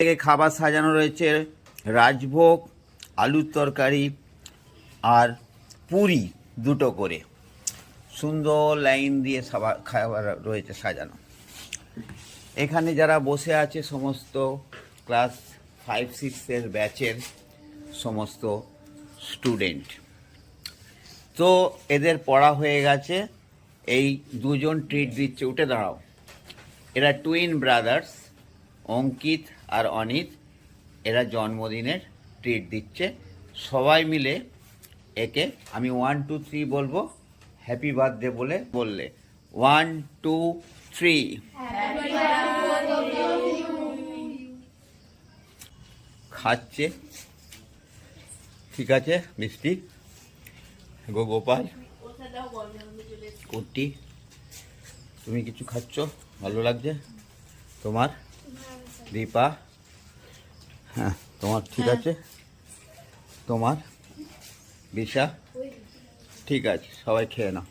থেকে খাবার সাজানো রয়েছে রাজভোগ, আলুর তরকারি আর পুরি দুটো করে, সুন্দর লাইন দিয়ে খাবার রয়েছে সাজানো। এখানে যারা বসে আছে সমস্ত ক্লাস 5-6 ব্যাচের সমস্ত স্টুডেন্ট। তো এদের পড়া হয়ে গেছে, এই দুজন ট্রিট দিচ্ছে। উঠে দাঁড়াও। এরা টুইন ব্রাদার্স, অঙ্কিত আর অনিত। এরা জন্মদিনের ট্রিট দিচ্ছে। সবাই মিলে একে আমি 1 2 3 বলবো, হ্যাপি বার্থডে বললে 1 2 3। খাচ্ছে, ঠিক আছে মিষ্টি। গোপাল, কুটি, তুমি কিছু খাচ্ছ, ভালো লাগছে তোমার? দীপা, হ্যাঁ তোমার ঠিক আছে? তোমার? বিশা, ঠিক আছে, সবাই খেয়ে নাও।